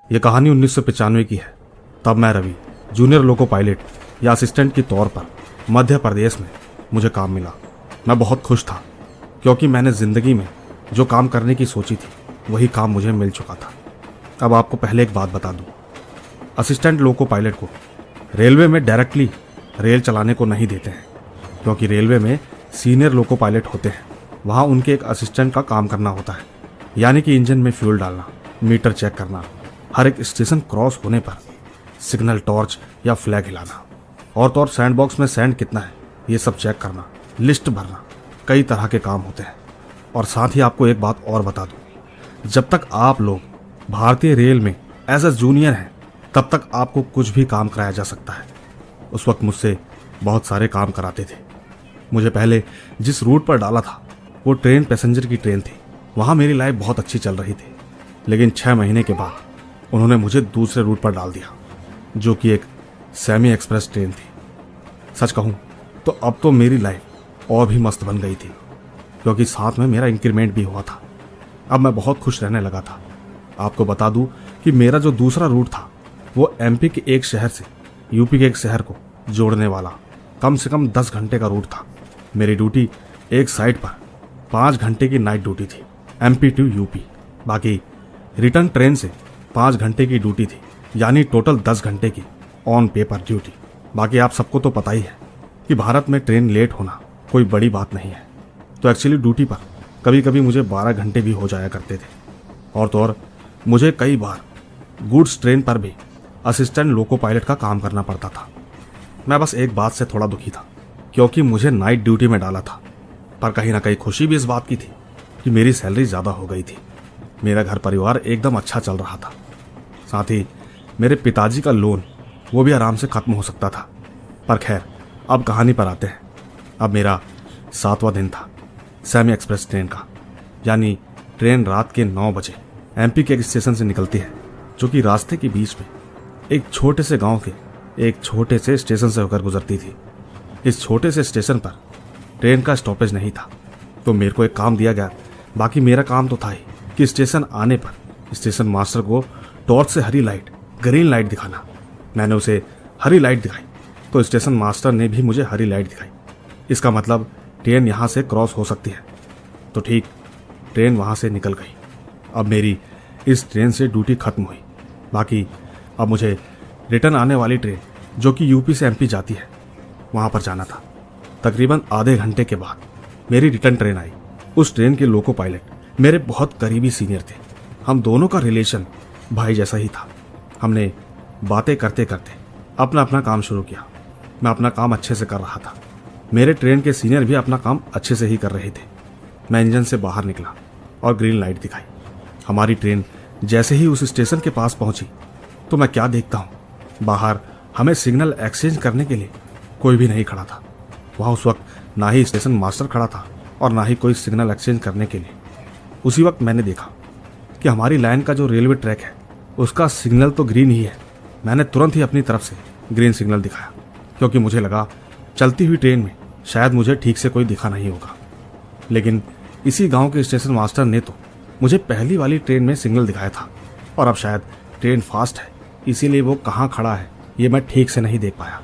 यह कहानी 1995 की है। तब मैं रवि जूनियर लोको पायलट या असिस्टेंट के तौर पर मध्य प्रदेश में मुझे काम मिला। मैं बहुत खुश था क्योंकि मैंने ज़िंदगी में जो काम करने की सोची थी वही काम मुझे मिल चुका था। अब आपको पहले एक बात बता दूं, असिस्टेंट लोको पायलट को रेलवे में डायरेक्टली रेल चलाने को नहीं देते हैं, क्योंकि रेलवे में सीनियर लोको पायलट होते हैं। वहाँ उनके एक असिस्टेंट का काम करना होता है, यानी कि इंजन में फ्यूल डालना, मीटर चेक करना, हर एक स्टेशन क्रॉस होने पर सिग्नल टॉर्च या फ्लैग हिलाना, और तो और सैंड बॉक्स में सैंड कितना है ये सब चेक करना, लिस्ट भरना, कई तरह के काम होते हैं। और साथ ही आपको एक बात और बता दूं, जब तक आप लोग भारतीय रेल में एज ए जूनियर हैं तब तक आपको कुछ भी काम कराया जा सकता है। उस वक्त मुझसे बहुत सारे काम कराते थे। मुझे पहले जिस रूट पर डाला था वो ट्रेन पैसेंजर की ट्रेन थी। वहाँ मेरी लाइफ बहुत अच्छी चल रही थी, लेकिन 6 महीने के बाद उन्होंने मुझे दूसरे रूट पर डाल दिया, जो कि एक सेमी एक्सप्रेस ट्रेन थी। सच कहूँ तो अब तो मेरी लाइफ और भी मस्त बन गई थी, क्योंकि साथ में मेरा इंक्रीमेंट भी हुआ था। अब मैं बहुत खुश रहने लगा था। आपको बता दूं कि मेरा जो दूसरा रूट था वो एमपी के एक शहर से यूपी के एक शहर को जोड़ने वाला कम से कम 10 घंटे का रूट था। मेरी ड्यूटी एक साइड पर 5 घंटे की नाइट ड्यूटी थी, एमपी टू यूपी। बाकी रिटर्न ट्रेन से 5 घंटे की ड्यूटी थी, यानी टोटल 10 घंटे की ऑन पेपर ड्यूटी। बाकी आप सबको तो पता ही है कि भारत में ट्रेन लेट होना कोई बड़ी बात नहीं है। तो एक्चुअली ड्यूटी पर कभी कभी मुझे 12 घंटे भी हो जाया करते थे। और तो और मुझे कई बार गुड्स ट्रेन पर भी असिस्टेंट लोको पायलट का काम करना पड़ता था। मैं बस एक बात से थोड़ा दुखी था, क्योंकि मुझे नाइट ड्यूटी में डाला था, पर कहीं ना कहीं खुशी भी इस बात की थी कि मेरी सैलरी ज़्यादा हो गई थी। मेरा घर परिवार एकदम अच्छा चल रहा था। साथ ही मेरे पिताजी का लोन वो भी आराम से ख़त्म हो सकता था। पर खैर, अब कहानी पर आते हैं। अब मेरा 7वां दिन था सेमी एक्सप्रेस ट्रेन का, यानी ट्रेन रात के 9 बजे एमपी के एक स्टेशन से निकलती है, जो कि रास्ते के बीच में एक छोटे से गांव के एक छोटे से स्टेशन से होकर गुजरती थी। इस छोटे से स्टेशन पर ट्रेन का स्टॉपेज नहीं था, तो मेरे को एक काम दिया गया। बाकी मेरा काम तो था ही कि स्टेशन आने पर स्टेशन मास्टर को टॉर्च से हरी लाइट, ग्रीन लाइट दिखाना। मैंने उसे हरी लाइट दिखाई तो स्टेशन मास्टर ने भी मुझे हरी लाइट दिखाई। इसका मतलब ट्रेन यहाँ से क्रॉस हो सकती है। तो ठीक, ट्रेन वहाँ से निकल गई। अब मेरी इस ट्रेन से ड्यूटी खत्म हुई। बाकी अब मुझे रिटर्न आने वाली ट्रेन, जो कि यूपी से एमपी जाती है, वहाँ पर जाना था। तकरीबन आधे घंटे के बाद मेरी रिटर्न ट्रेन आई। उस ट्रेन के लोको पायलट मेरे बहुत करीबी सीनियर थे। हम दोनों का रिलेशन भाई जैसा ही था। हमने बातें करते करते अपना अपना काम शुरू किया। मैं अपना काम अच्छे से कर रहा था, मेरे ट्रेन के सीनियर भी अपना काम अच्छे से ही कर रहे थे। मैं इंजन से बाहर निकला और ग्रीन लाइट दिखाई। हमारी ट्रेन जैसे ही उस स्टेशन के पास पहुंची तो मैं क्या देखता हूँ, बाहर हमें सिग्नल एक्सचेंज करने के लिए कोई भी नहीं खड़ा था। वहाँ उस वक्त ना ही स्टेशन मास्टर खड़ा था और ना ही कोई सिग्नल एक्सचेंज करने के लिए। उसी वक्त मैंने देखा कि हमारी लाइन का जो रेलवे ट्रैक है उसका सिग्नल तो ग्रीन ही है। मैंने तुरंत ही अपनी तरफ से ग्रीन सिग्नल दिखाया, क्योंकि मुझे लगा चलती हुई ट्रेन में शायद मुझे ठीक से कोई दिखा नहीं होगा। लेकिन इसी गांव के स्टेशन मास्टर ने तो मुझे पहली वाली ट्रेन में सिग्नल दिखाया था, और अब शायद ट्रेन फास्ट है, इसीलिए वो कहाँ खड़ा है ये मैं ठीक से नहीं देख पाया।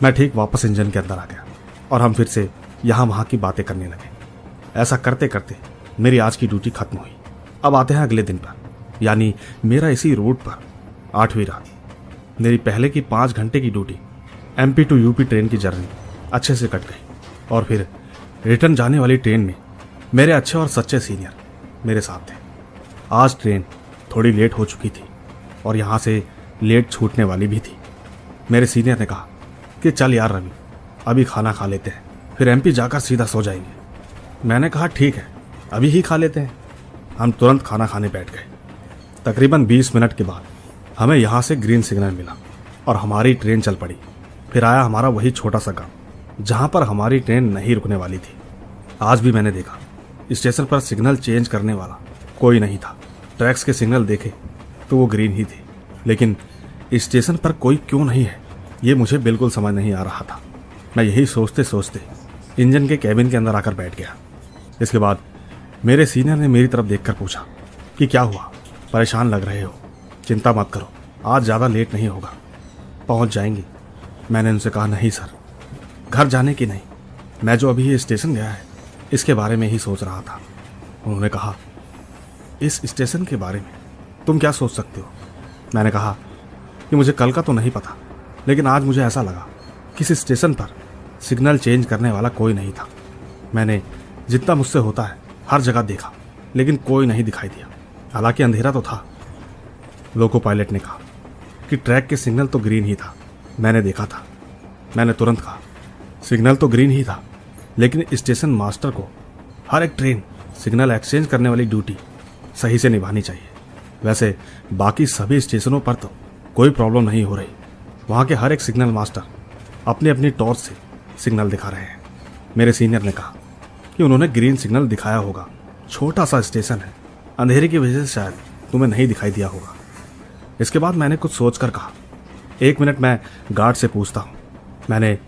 मैं ठीक वापस इंजन के अंदर आ गया और हम फिर से यहाँ वहाँ की बातें करने लगे। ऐसा करते करते मेरी आज की ड्यूटी खत्म हुई। अब आते हैं अगले दिन पर, यानी मेरा इसी रूट पर 8वीं रात। मेरी पहले की 5 घंटे की duty MP to UP train की जर्नी अच्छे से कट गई, और फिर रिटर्न जाने वाली ट्रेन में मेरे अच्छे और सच्चे सीनियर मेरे साथ थे। आज ट्रेन थोड़ी लेट हो चुकी थी और यहाँ से लेट छूटने वाली भी थी। मेरे सीनियर ने कहा कि चल यार रवि, अभी खाना खा लेते हैं, फिर एमपी जाकर सीधा सो जाएंगे। मैंने कहा ठीक है, अभी ही खा लेते हैं। हम तुरंत खाना खाने बैठ गए। तकरीबन 20 मिनट के बाद हमें यहाँ से ग्रीन सिग्नल मिला और हमारी ट्रेन चल पड़ी। फिर आया हमारा वही छोटा सा गाँव जहाँ पर हमारी ट्रेन नहीं रुकने वाली थी। आज भी मैंने देखा स्टेशन पर सिग्नल चेंज करने वाला कोई नहीं था। ट्रैक्स के सिग्नल देखे तो वो ग्रीन ही थे, लेकिन स्टेशन पर कोई क्यों नहीं है ये मुझे बिल्कुल समझ नहीं आ रहा था। मैं यही सोचते सोचते इंजन के कैबिन के अंदर आकर बैठ गया। इसके बाद मेरे सीनियर ने मेरी तरफ देखकर पूछा कि क्या हुआ, परेशान लग रहे हो, चिंता मत करो, आज ज़्यादा लेट नहीं होगा, पहुंच जाएंगे। मैंने उनसे कहा, नहीं सर, घर जाने की नहीं, मैं जो अभी ये स्टेशन गया है इसके बारे में ही सोच रहा था। उन्होंने कहा, इस स्टेशन के बारे में तुम क्या सोच सकते हो? मैंने कहा कि मुझे कल का तो नहीं पता, लेकिन आज मुझे ऐसा लगा कि इस स्टेशन पर सिग्नल चेंज करने वाला कोई नहीं था। मैंने जितना मुझसे होता है हर जगह देखा, लेकिन कोई नहीं दिखाई दिया, हालांकि अंधेरा तो था। लोको पायलट ने कहा कि ट्रैक के सिग्नल तो ग्रीन ही था, मैंने देखा था। मैंने तुरंत कहा, सिग्नल तो ग्रीन ही था, लेकिन स्टेशन मास्टर को हर एक ट्रेन सिग्नल एक्सचेंज करने वाली ड्यूटी सही से निभानी चाहिए। वैसे बाकी सभी स्टेशनों पर तो कोई प्रॉब्लम नहीं हो रही, वहाँ के हर एक सिग्नल मास्टर अपनी अपनी टॉर्च से सिग्नल दिखा रहे हैं। मेरे सीनियर ने कहा कि उन्होंने ग्रीन सिग्नल दिखाया होगा, छोटा सा स्टेशन है, अंधेरे की वजह से शायद तुम्हें नहीं दिखाई दिया होगा। इसके बाद मैंने कुछ सोचकर कहा, 1 मिनट मैं गार्ड से पूछता हूँ। मैंने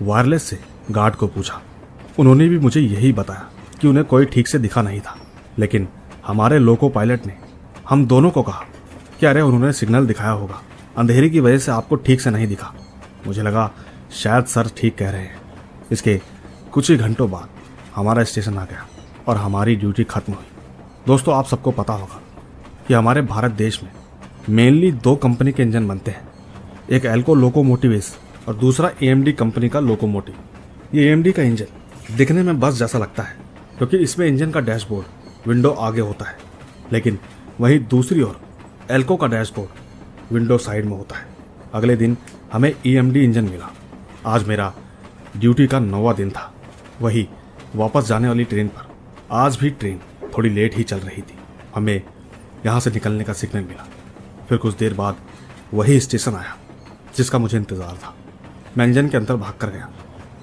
वायरलेस से गार्ड को पूछा। उन्होंने भी मुझे यही बताया कि उन्हें कोई ठीक से दिखा नहीं था, लेकिन हमारे लोको पायलट ने हम दोनों को कहा कि अरे उन्होंने सिग्नल दिखाया होगा, अंधेरे की वजह से आपको ठीक से नहीं दिखा। मुझे लगा शायद सर ठीक कह रहे हैं। इसके कुछ ही घंटों बाद हमारा स्टेशन आ गया और हमारी ड्यूटी खत्म हुई। दोस्तों, आप सबको पता होगा कि हमारे भारत देश में मेनली 2 कंपनी के इंजन बनते हैं, एक एल्को लोकोमोटिव्स और दूसरा एएमडी कंपनी का लोकोमोटिव। ये एएमडी का इंजन दिखने में बस जैसा लगता है, क्योंकि इसमें इंजन का डैशबोर्ड विंडो आगे होता है, लेकिन वहीं दूसरी ओर एल्को का डैशबोर्ड विंडो साइड में होता है। अगले दिन हमें एएमडी इंजन मिला। आज मेरा ड्यूटी का 9वां दिन था। वही वापस जाने वाली ट्रेन पर आज भी ट्रेन थोड़ी लेट ही चल रही थी। हमें यहाँ से निकलने का सिग्नल मिला। फिर कुछ देर बाद वही स्टेशन आया जिसका मुझे इंतज़ार था। मैं इंजन के अंदर भाग कर गया।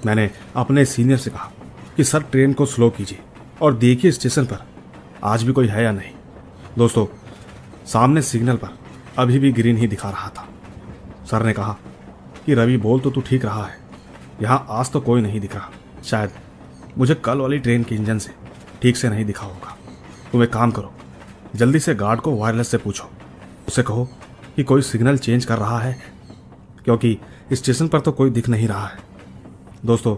मैंने अपने सीनियर से कहा कि सर ट्रेन को स्लो कीजिए और देखिए स्टेशन पर आज भी कोई है या नहीं। दोस्तों, सामने सिग्नल पर अभी भी ग्रीन ही दिखा रहा था। सर ने कहा कि रवि बोल तो तू ठीक रहा है, यहाँ आज तो कोई नहीं दिख रहा, शायद मुझे कल वाली ट्रेन के इंजन से ठीक से नहीं दिखा होगा। तुम एक काम करो, जल्दी से गार्ड को वायरलेस से पूछो, उसे कहो कि कोई सिग्नल चेंज कर रहा है, क्योंकि स्टेशन पर तो कोई दिख नहीं रहा है। दोस्तों,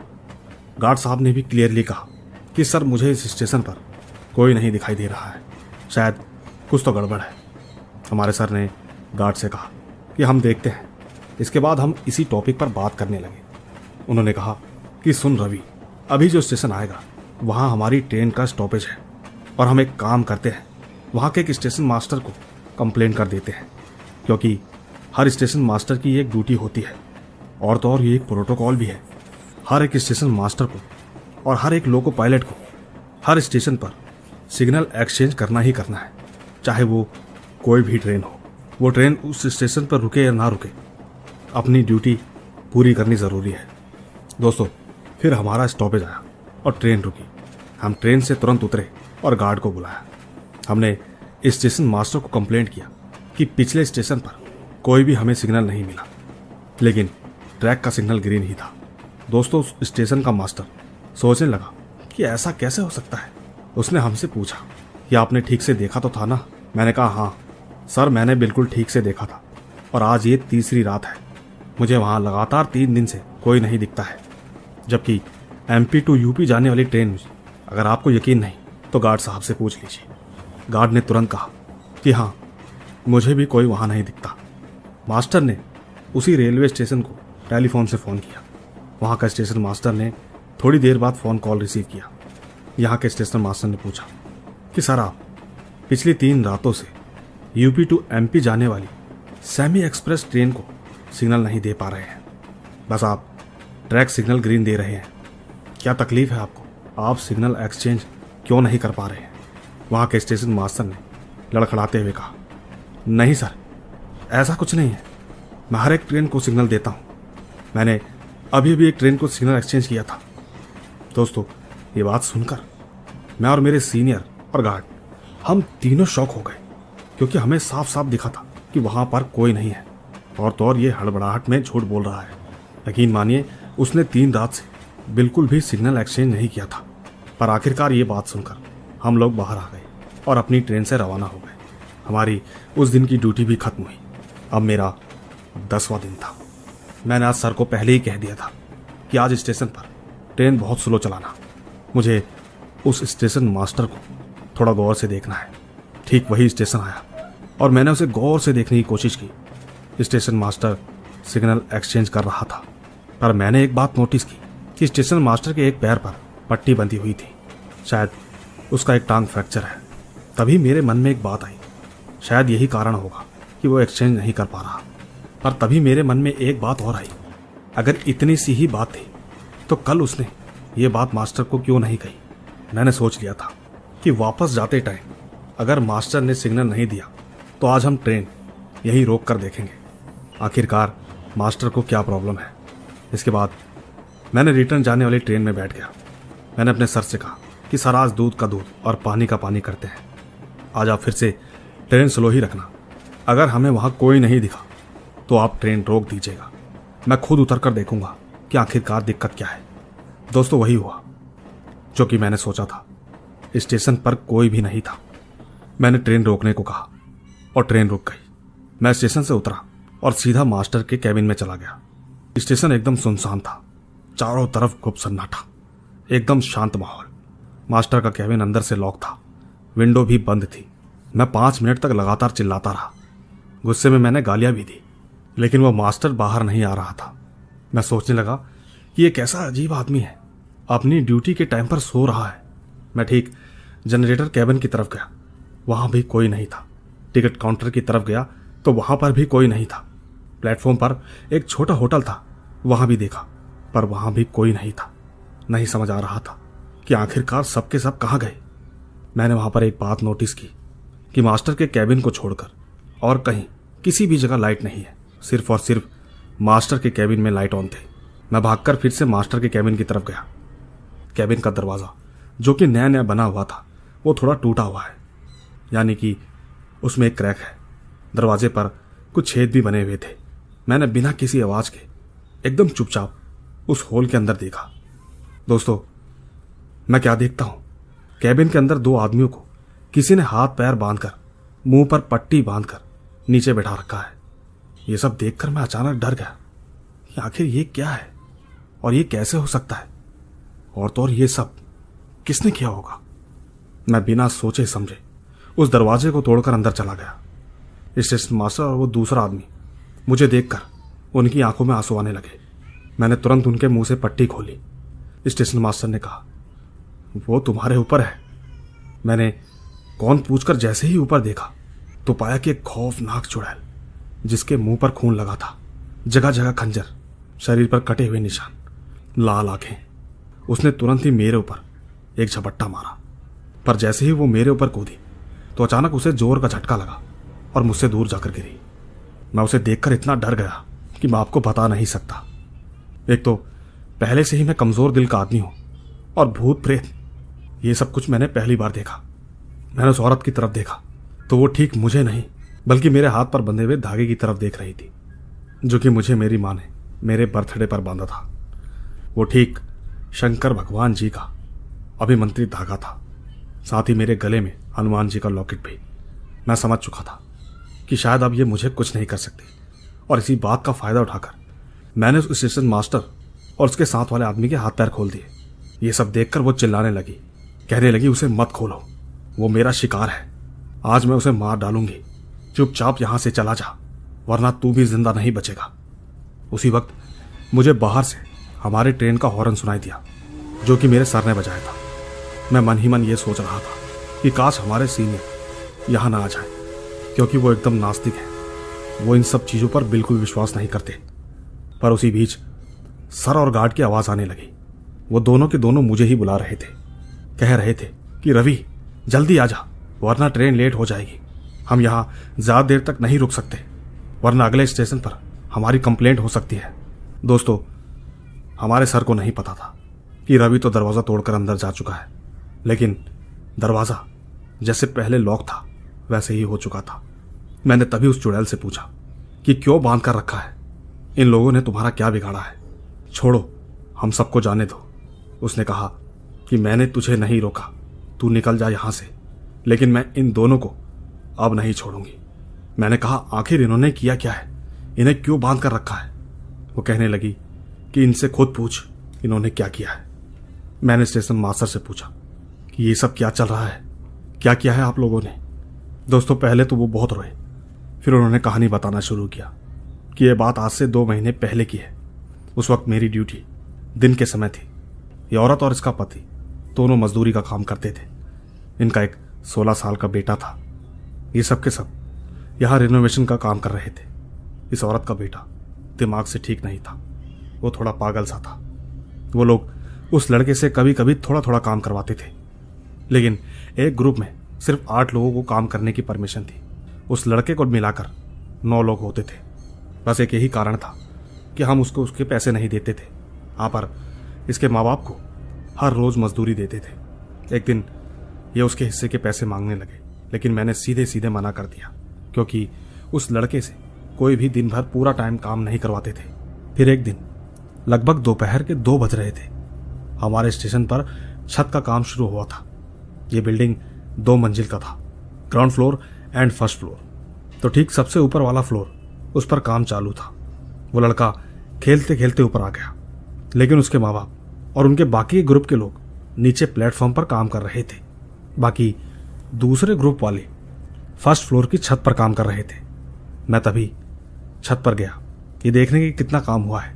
गार्ड साहब ने भी क्लियरली कहा कि सर मुझे इस स्टेशन पर कोई नहीं दिखाई दे रहा है, शायद कुछ तो गड़बड़ है। हमारे सर ने गार्ड से कहा कि हम देखते हैं। इसके बाद हम इसी टॉपिक पर बात करने लगे। उन्होंने कहा कि सुन रवि, अभी जो स्टेशन आएगा वहाँ हमारी ट्रेन का स्टॉपेज है और हम एक काम करते हैं, वहाँ के एक स्टेशन मास्टर को कंप्लेंट कर देते हैं, क्योंकि हर स्टेशन मास्टर की एक ड्यूटी होती है और तो और ये एक प्रोटोकॉल भी है। हर एक स्टेशन मास्टर को और हर एक लोको पायलट को हर स्टेशन पर सिग्नल एक्सचेंज करना ही करना है, चाहे वो कोई भी ट्रेन हो। वो ट्रेन उस स्टेशन पर रुके या ना रुके, अपनी ड्यूटी पूरी करनी ज़रूरी है। दोस्तों, फिर हमारा स्टॉपेज आया और ट्रेन रुकी। हम ट्रेन से तुरंत उतरे और गार्ड को बुलाया। हमने स्टेशन मास्टर को कंप्लेंट किया कि पिछले स्टेशन पर कोई भी हमें सिग्नल नहीं मिला, लेकिन ट्रैक का सिग्नल ग्रीन ही था। दोस्तों, उस स्टेशन का मास्टर सोचने लगा कि ऐसा कैसे हो सकता है। उसने हमसे पूछा कि आपने ठीक से देखा तो था ना? मैंने कहा हाँ सर, मैंने बिल्कुल ठीक से देखा था और आज ये तीसरी रात है। मुझे वहाँ लगातार 3 दिन से कोई नहीं दिखता है, जबकि MP टू UP जाने वाली ट्रेन, अगर आपको यकीन नहीं तो गार्ड साहब से पूछ लीजिए। गार्ड ने तुरंत कहा कि हाँ, मुझे भी कोई वहाँ नहीं दिखता। मास्टर ने उसी रेलवे स्टेशन को टेलीफोन से फ़ोन किया। वहाँ का स्टेशन मास्टर ने थोड़ी देर बाद फ़ोन कॉल रिसीव किया। यहाँ के स्टेशन मास्टर ने पूछा कि सर, आप पिछली 3 रातों से UP टू MP जाने वाली सेमी एक्सप्रेस ट्रेन को सिग्नल नहीं दे पा रहे हैं, बस आप ट्रैक सिग्नल ग्रीन दे रहे हैं। क्या तकलीफ है आपको? आप सिग्नल एक्सचेंज क्यों नहीं कर पा रहे हैं? वहाँ के स्टेशन मास्टर ने लड़खड़ाते हुए कहा, नहीं सर, ऐसा कुछ नहीं है, मैं हर एक ट्रेन को सिग्नल देता हूँ। मैंने अभी भी एक ट्रेन को सिग्नल एक्सचेंज किया था। दोस्तों, ये बात सुनकर मैं और मेरे सीनियर और गार्ड, हम तीनों शॉक हो गए, क्योंकि हमें साफ साफ दिखा था कि वहाँ पर कोई नहीं है, और तो और ये हड़बड़ाहट में झूठ बोल रहा है। यकीन मानिए, उसने 3 रात से बिल्कुल भी सिग्नल एक्सचेंज नहीं किया था। पर आखिरकार ये बात सुनकर हम लोग बाहर आ गए और अपनी ट्रेन से रवाना हो गए। हमारी उस दिन की ड्यूटी भी खत्म हुई। अब मेरा 10वां दिन था। मैंने आज सर को पहले ही कह दिया था कि आज स्टेशन पर ट्रेन बहुत स्लो चलाना। मुझे उस स्टेशन मास्टर को थोड़ा गौर से देखना है। ठीक वही स्टेशन आया और मैंने उसे गौर से देखने की कोशिश की। स्टेशन मास्टर सिग्नल एक्सचेंज कर रहा था, पर मैंने एक बात नोटिस की कि स्टेशन मास्टर के एक पैर पर पट्टी बंधी हुई थी। शायद उसका एक टांग फ्रैक्चर है। तभी मेरे मन में एक बात आई, शायद यही कारण होगा कि वो एक्सचेंज नहीं कर पा रहा। पर तभी मेरे मन में एक बात और आई, अगर इतनी सी ही बात थी तो कल उसने ये बात मास्टर को क्यों नहीं कही। मैंने सोच लिया था कि वापस जाते टाइम अगर मास्टर ने सिग्नल नहीं दिया तो आज हम ट्रेन यहीं रोक कर देखेंगे, आखिरकार मास्टर को क्या प्रॉब्लम है। इसके बाद मैंने रिटर्न जाने वाली ट्रेन में बैठ गया। मैंने अपने सर से कहा कि सर, आज दूध का दूध और पानी का पानी करते हैं। आज आप फिर से ट्रेन स्लो ही रखना। अगर हमें वहां कोई नहीं दिखा तो आप ट्रेन रोक दीजिएगा। मैं खुद उतर कर देखूंगा कि आखिरकार दिक्कत क्या है। दोस्तों, वही हुआ जो कि मैंने सोचा था। स्टेशन पर कोई भी नहीं था। मैंने ट्रेन रोकने को कहा और ट्रेन रुक गई। मैं स्टेशन से उतरा और सीधा मास्टर के कैबिन में चला गया। स्टेशन एकदम सुनसान था, चारों तरफ खूब सन्नाटा, एकदम शांत माहौल। मास्टर का कैबिन अंदर से लॉक था, विंडो भी बंद थी। मैं 5 मिनट तक लगातार चिल्लाता रहा। गुस्से में मैंने गालियां भी दी, लेकिन वो मास्टर बाहर नहीं आ रहा था। मैं सोचने लगा कि ये कैसा अजीब आदमी है, अपनी ड्यूटी के टाइम पर सो रहा है। मैं ठीक जनरेटर कैबिन की तरफ गया, वहां भी कोई नहीं था। टिकट काउंटर की तरफ गया तो वहां पर भी कोई नहीं था। प्लेटफॉर्म पर एक छोटा होटल था, वहां भी देखा, पर वहां भी कोई नहीं था। नहीं समझ आ रहा था कि आखिरकार सबके सब कहां गए। मैंने वहां पर एक बात नोटिस की कि मास्टर के कैबिन को छोड़कर और कहीं किसी भी जगह लाइट नहीं है। सिर्फ और सिर्फ मास्टर के कैबिन में लाइट ऑन थे। मैं भागकर फिर से मास्टर के कैबिन की तरफ गया। कैबिन का दरवाजा, जो कि नया नया बना हुआ था, वो थोड़ा टूटा हुआ है, यानी कि उसमें एक क्रैक है। दरवाजे पर कुछ छेद भी बने हुए थे। मैंने बिना किसी आवाज के एकदम चुपचाप उस होल के अंदर देखा। दोस्तों, मैं क्या देखता हूं, कैबिन के अंदर 2 आदमियों को किसी ने हाथ पैर बांधकर, मुंह पर पट्टी बांधकर नीचे बैठा रखा है। ये सब देखकर मैं अचानक डर गया कि आखिर ये क्या है और ये कैसे हो सकता है, और तो और ये सब किसने किया होगा। मैं बिना सोचे समझे उस दरवाजे को तोड़कर अंदर चला गया। स्टेशन मास्टर और वो दूसरा आदमी मुझे देखकर उनकी आंखों में आंसू आने लगे। मैंने तुरंत उनके मुंह से पट्टी खोली। स्टेशन मास्टर ने कहा, वो तुम्हारे ऊपर है। मैंने कौन पूछकर जैसे ही ऊपर देखा तो पाया कि एक खौफनाक चुड़ैल, जिसके मुंह पर खून लगा था, जगह जगह खंजर, शरीर पर कटे हुए निशान, लाल आंखें। उसने तुरंत ही मेरे ऊपर एक झपट्टा मारा, पर जैसे ही वो मेरे ऊपर कूदी तो अचानक उसे जोर का झटका लगा और मुझसे दूर जाकर गिरी। मैं उसे देखकर इतना डर गया कि मैं आपको बता नहीं सकता। एक तो पहले से ही मैं कमजोर दिल का आदमी हूं, और भूत प्रेत ये सब कुछ मैंने पहली बार देखा। मैंने उस औरत की तरफ देखा तो वो ठीक मुझे नहीं बल्कि मेरे हाथ पर बंधे हुए धागे की तरफ देख रही थी, जो कि मुझे मेरी मां ने मेरे बर्थडे पर बांधा था। वो ठीक शंकर भगवान जी का अभिमंत्रित धागा था, साथ ही मेरे गले में हनुमान जी का लॉकेट भी। मैं समझ चुका था कि शायद अब ये मुझे कुछ नहीं कर सकते, और इसी बात का फायदा उठाकर मैंने उस स्टेशन मास्टर और उसके साथ वाले आदमी के हाथ पैर खोल दिए। ये सब देखकर वो चिल्लाने लगी, कहने लगी, उसे मत खोलो, वो मेरा शिकार है, आज मैं उसे मार डालूंगी, चुपचाप यहां से चला जा, वरना तू भी जिंदा नहीं बचेगा। उसी वक्त मुझे बाहर से हमारे ट्रेन का हॉर्न सुनाई दिया, जो कि मेरे सर ने बजाया था। मैं मन ही मन ये सोच रहा था कि काश हमारे सीनियर यहां ना आ जाए, क्योंकि वो एकदम नास्तिक है। वो इन सब चीजों पर बिल्कुल विश्वास नहीं करते। पर उसी बीच सर और गार्ड की आवाज आने लगी। वो दोनों के दोनों मुझे ही बुला रहे थे, कह रहे थे कि रवि जल्दी आ जा, वरना ट्रेन लेट हो जाएगी। हम यहाँ ज्यादा देर तक नहीं रुक सकते, वरना अगले स्टेशन पर हमारी कंप्लेंट हो सकती है। दोस्तों, हमारे सर को नहीं पता था कि रवि तो दरवाजा तोड़कर अंदर जा चुका है, लेकिन दरवाजा जैसे पहले लॉक था वैसे ही हो चुका था। मैंने तभी उस चुड़ैल से पूछा कि क्यों बांध कर रखा है, इन लोगों ने तुम्हारा क्या बिगाड़ा है, छोड़ो, हम सबको जाने दो। उसने कहा कि मैंने तुझे नहीं रोका, तू निकल जा यहां से, लेकिन मैं इन दोनों को अब नहीं छोड़ूंगी। मैंने कहा, आखिर इन्होंने किया क्या है, इन्हें क्यों बांध कर रखा है? वो कहने लगी कि इनसे खुद पूछ इन्होंने क्या किया है। मैंने स्टेशन मास्टर से पूछा कि ये सब क्या चल रहा है, क्या किया है आप लोगों ने? दोस्तों, पहले तो वो बहुत रोए, फिर उन्होंने कहानी बताना शुरू किया कि ये बात आज से 2 महीने पहले की है। उस वक्त मेरी ड्यूटी दिन के समय थी। ये औरत और इसका पति दोनों मजदूरी का काम करते थे। इनका एक 16 साल का बेटा था। ये सब के सब यहाँ रिनोवेशन का काम कर रहे थे। इस औरत का बेटा दिमाग से ठीक नहीं था, वो थोड़ा पागल सा था। वो लोग उस लड़के से कभी कभी थोड़ा थोड़ा काम करवाते थे, लेकिन एक ग्रुप में सिर्फ 8 लोगों को काम करने की परमिशन थी। उस लड़के को मिलाकर 9 लोग होते थे। बस एक यही कारण था कि हम उसके पैसे नहीं देते थे। हाँ, पर इसके माँ बाप को हर रोज मजदूरी देते थे। एक दिन ये उसके हिस्से के पैसे मांगने लगे, लेकिन मैंने सीधे सीधे मना कर दिया, क्योंकि उस लड़के से कोई भी दिन भर पूरा टाइम काम नहीं करवाते थे। फिर एक दिन लगभग दोपहर के 2 बज रहे थे। हमारे स्टेशन पर छत का काम शुरू हुआ था। ये बिल्डिंग 2 मंजिल का था, ground floor and first floor. तो ठीक सबसे ऊपर वाला फ्लोर, उस पर काम चालू था। वो लड़का खेलते खेलते ऊपर आ गया, लेकिन उसके माँ बाप और उनके बाकी ग्रुप के लोग नीचे प्लेटफॉर्म पर काम कर रहे थे। बाकी दूसरे ग्रुप वाले फर्स्ट फ्लोर की छत पर काम कर रहे थे। मैं तभी छत पर गया ये देखने की कितना काम हुआ है।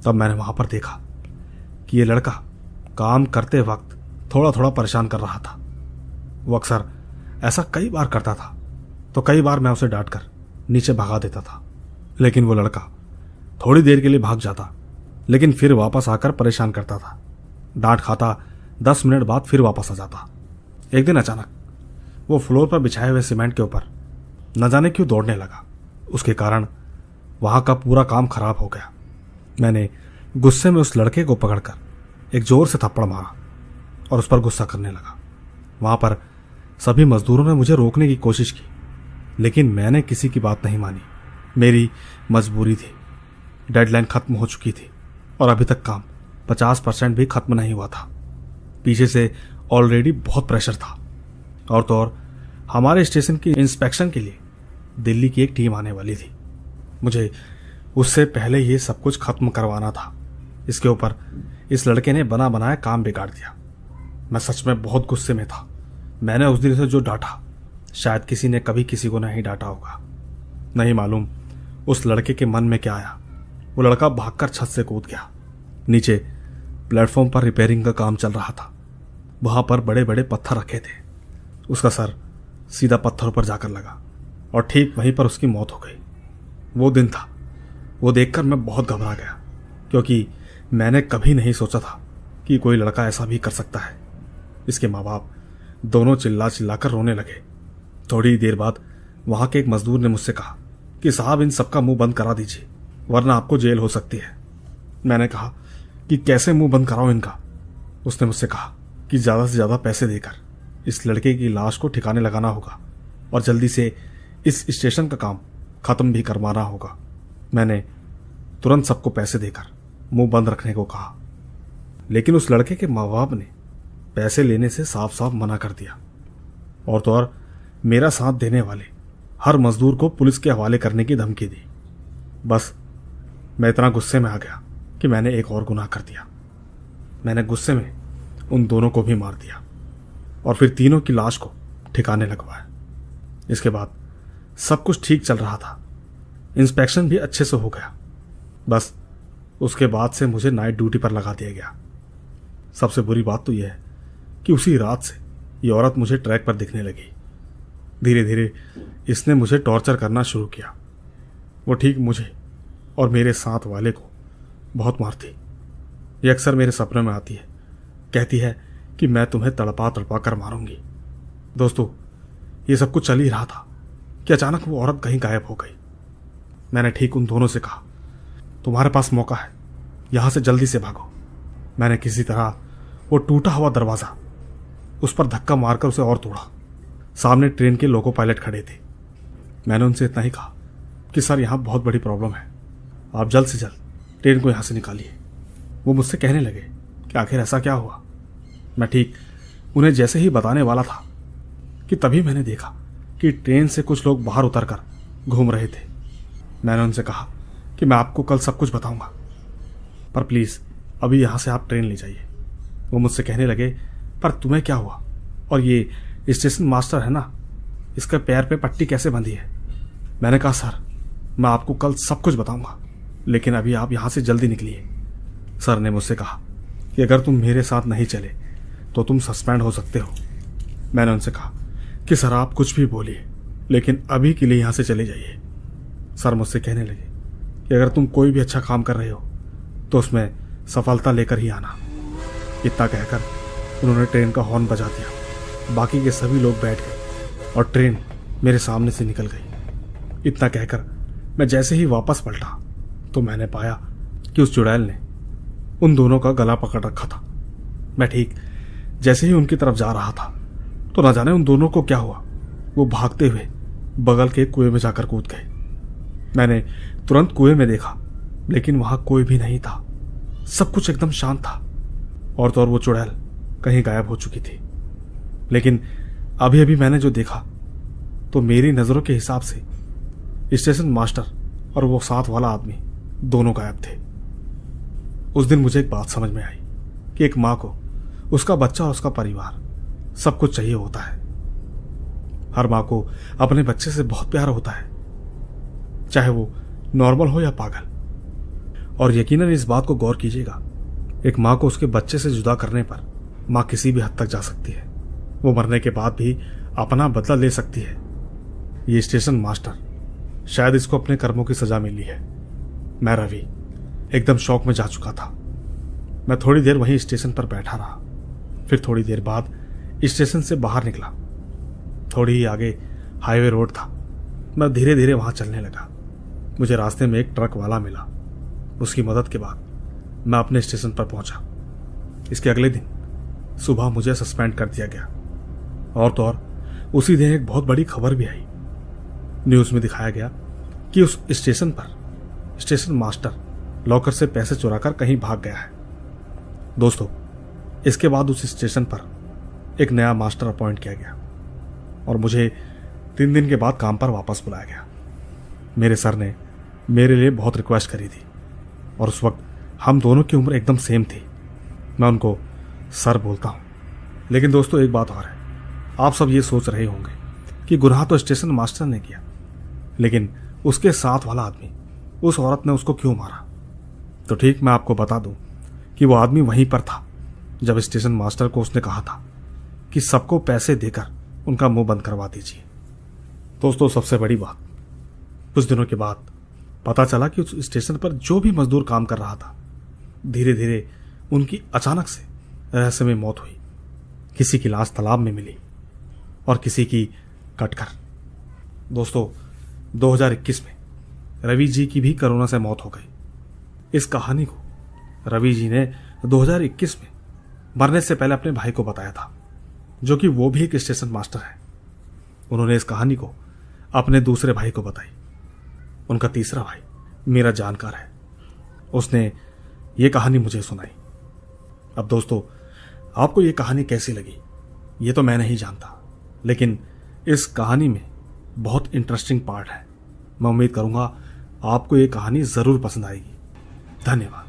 तब मैंने वहां पर देखा कि ये लड़का काम करते वक्त थोड़ा थोड़ा परेशान कर रहा था। वो अक्सर ऐसा कई बार करता था, तो कई बार मैं उसे डांट कर नीचे भगा देता था, लेकिन वो लड़का थोड़ी देर के लिए भाग जाता, लेकिन फिर वापस आकर परेशान करता था। डांट खाता 10 मिनट बाद फिर वापस आ जाता। एक दिन अचानक वो फ्लोर पर बिछाए हुए सीमेंट के ऊपर न जाने क्यों दौड़ने लगा। उसके कारण वहां का पूरा काम खराब हो गया। मैंने गुस्से में उस लड़के को पकड़कर एक जोर से थप्पड़ मारा और उस पर गुस्सा करने लगा। वहां पर सभी मजदूरों ने मुझे रोकने की कोशिश की, लेकिन मैंने किसी की बात नहीं मानी। मेरी मजबूरी थी, डेडलाइन खत्म हो चुकी थी और अभी तक काम 50% भी खत्म नहीं हुआ था। पीछे से ऑलरेडी बहुत प्रेशर था, और तो और हमारे स्टेशन की इंस्पेक्शन के लिए दिल्ली की एक टीम आने वाली थी। मुझे उससे पहले ये सब कुछ खत्म करवाना था। इसके ऊपर इस लड़के ने बना बनाया काम बिगाड़ दिया। मैं सच में बहुत गुस्से में था। मैंने उस दिन से जो डांटा, शायद किसी ने कभी किसी को नहीं डांटा होगा। नहीं मालूम उस लड़के के मन में क्या आया। वो लड़का भागकर छत से कूद गया। नीचे प्लेटफॉर्म पर रिपेयरिंग का काम चल रहा था। वहां पर बड़े बड़े पत्थर रखे थे। उसका सर सीधा पत्थरों पर जाकर लगा और ठीक वहीं पर उसकी मौत हो गई। वो दिन था, वो देखकर मैं बहुत घबरा गया, क्योंकि मैंने कभी नहीं सोचा था कि कोई लड़का ऐसा भी कर सकता है। इसके माँ बाप दोनों चिल्ला चिल्लाकर रोने लगे। थोड़ी देर बाद वहां के एक मजदूर ने मुझसे कहा कि साहब, इन सबका मुंह बंद करा दीजिए, वरना आपको जेल हो सकती है। मैंने कहा कि कैसे मुंह बंद कराऊं इनका? उसने मुझसे कहा कि ज्यादा से ज्यादा पैसे देकर इस लड़के की लाश को ठिकाने लगाना होगा और जल्दी से इस स्टेशन का काम खत्म भी करवाना होगा। मैंने तुरंत सबको पैसे देकर मुंह बंद रखने को कहा, लेकिन उस लड़के के माँ बाप ने पैसे लेने से साफ साफ मना कर दिया, और तो और मेरा साथ देने वाले हर मजदूर को पुलिस के हवाले करने की धमकी दी। बस मैं इतना गुस्से में आ गया कि मैंने एक और गुनाह कर दिया। मैंने गुस्से में उन दोनों को भी मार दिया और फिर तीनों की लाश को ठिकाने लगवाया। इसके बाद सब कुछ ठीक चल रहा था। इंस्पेक्शन भी अच्छे से हो गया। बस उसके बाद से मुझे नाइट ड्यूटी पर लगा दिया गया। सबसे बुरी बात तो यह है कि उसी रात से ये औरत मुझे ट्रैक पर दिखने लगी। धीरे धीरे इसने मुझे टॉर्चर करना शुरू किया। वो ठीक मुझे और मेरे साथ वाले को बहुत मारती। ये अक्सर मेरे सपने में आती है, कहती है कि मैं तुम्हें तड़पा तड़पा कर मारूंगी। दोस्तों, ये सब कुछ चल ही रहा था कि अचानक वो औरत कहीं गायब हो गई। मैंने ठीक उन दोनों से कहा, तुम्हारे पास मौका है, यहां से जल्दी से भागो। मैंने किसी तरह वो टूटा हुआ दरवाजा, उस पर धक्का मारकर उसे और तोड़ा। सामने ट्रेन के लोको पायलट खड़े थे। मैंने उनसे इतना ही कहा कि सर, यहां बहुत बड़ी प्रॉब्लम है, आप जल्द से जल्द ट्रेन को यहां से निकालिए। वो मुझसे कहने लगे कि आखिर ऐसा क्या हुआ। मैं ठीक उन्हें जैसे ही बताने वाला था कि तभी मैंने देखा कि ट्रेन से कुछ लोग बाहर उतरकर घूम रहे थे। मैंने उनसे कहा कि मैं आपको कल सब कुछ बताऊंगा, पर प्लीज़ अभी यहाँ से आप ट्रेन ले जाइए। वो मुझसे कहने लगे, पर तुम्हें क्या हुआ? और ये स्टेशन मास्टर है ना, इसके पैर पे पट्टी कैसे बंधी है? मैंने कहा, सर मैं आपको कल सब कुछ बताऊंगा, लेकिन अभी आप यहाँ से जल्दी निकलिए। सर ने मुझसे कहा कि अगर तुम मेरे साथ नहीं चले तो तुम सस्पेंड हो सकते हो। मैंने उनसे कहा कि सर आप कुछ भी बोलिए, लेकिन अभी के लिए यहाँ से चले जाइए। सर मुझसे कहने लगे कि अगर तुम कोई भी अच्छा काम कर रहे हो तो उसमें सफलता लेकर ही आना। इतना कहकर उन्होंने ट्रेन का हॉर्न बजा दिया। बाकी के सभी लोग बैठ गए और ट्रेन मेरे सामने से निकल गई। इतना कहकर मैं जैसे ही वापस पलटा तो मैंने पाया कि उस चुड़ैल ने उन दोनों का गला पकड़ रखा था। मैं ठीक जैसे ही उनकी तरफ जा रहा था तो न जाने उन दोनों को क्या हुआ, वो भागते हुए बगल के कुएं में जाकर कूद गए। मैंने तुरंत कुएं में देखा, लेकिन वहां कोई भी नहीं था। सब कुछ एकदम शांत था और तो और वो चुड़ैल कहीं गायब हो चुकी थी। लेकिन अभी अभी मैंने जो देखा तो मेरी नजरों के हिसाब से स्टेशन मास्टर और वो साथ वाला आदमी दोनों गायब थे। उस दिन मुझे एक बात समझ में आई कि एक मां को उसका बच्चा और उसका परिवार सब कुछ चाहिए होता है। हर मां को अपने बच्चे से बहुत प्यार होता है, चाहे वो नॉर्मल हो या पागल। और यकीनन इस बात को गौर कीजिएगा, एक मां को उसके बच्चे से जुदा करने पर मां किसी भी हद तक जा सकती है। वो मरने के बाद भी अपना बदला ले सकती है। ये स्टेशन मास्टर शायद इसको अपने कर्मों की सजा मिली है। मैं रवि एकदम शौक में जा चुका था। मैं थोड़ी देर वहीं स्टेशन पर बैठा रहा, फिर थोड़ी देर बाद स्टेशन से बाहर निकला। थोड़ी ही आगे हाईवे रोड था। मैं धीरे धीरे वहां चलने लगा। मुझे रास्ते में एक ट्रक वाला मिला। उसकी मदद के बाद मैं अपने स्टेशन पर पहुंचा। इसके अगले दिन सुबह मुझे सस्पेंड कर दिया गया। और तो और उसी दिन एक बहुत बड़ी खबर भी आई। न्यूज में दिखाया गया कि उस स्टेशन पर स्टेशन मास्टर लॉकर से पैसे चुराकर कहीं भाग गया है। दोस्तों, इसके बाद उस स्टेशन पर एक नया मास्टर अपॉइंट किया गया और मुझे 3 दिन के बाद काम पर वापस बुलाया गया। मेरे सर ने मेरे लिए बहुत रिक्वेस्ट करी थी और उस वक्त हम दोनों की उम्र एकदम सेम थी। मैं उनको सर बोलता हूं। लेकिन दोस्तों, एक बात और है। आप सब ये सोच रहे होंगे कि गुनाह तो स्टेशन मास्टर ने किया, लेकिन उसके साथ वाला आदमी, उस औरत ने उसको क्यों मारा? तो ठीक मैं आपको बता दूं कि वो आदमी वहीं पर था जब स्टेशन मास्टर को उसने कहा था कि सबको पैसे देकर उनका मुंह बंद करवा दीजिए। दोस्तों, सबसे बड़ी बात, कुछ दिनों के बाद पता चला कि उस स्टेशन पर जो भी मजदूर काम कर रहा था, धीरे धीरे उनकी अचानक से रहस्यमय मौत हुई। किसी की लाश तालाब में मिली और किसी की कटकर। दोस्तों, 2021 में रवि जी की भी कोरोना से मौत हो गई। इस कहानी को रवि जी ने 2021 में मरने से पहले अपने भाई को बताया था, जो कि वो भी एक स्टेशन मास्टर है। उन्होंने इस कहानी को अपने दूसरे भाई को बताई। उनका तीसरा भाई मेरा जानकार है, उसने ये कहानी मुझे सुनाई। अब दोस्तों, आपको ये कहानी कैसी लगी ये तो मैं नहीं जानता, लेकिन इस कहानी में बहुत इंटरेस्टिंग पार्ट है। मैं उम्मीद करूंगा आपको ये कहानी जरूर पसंद आएगी। धन्यवाद।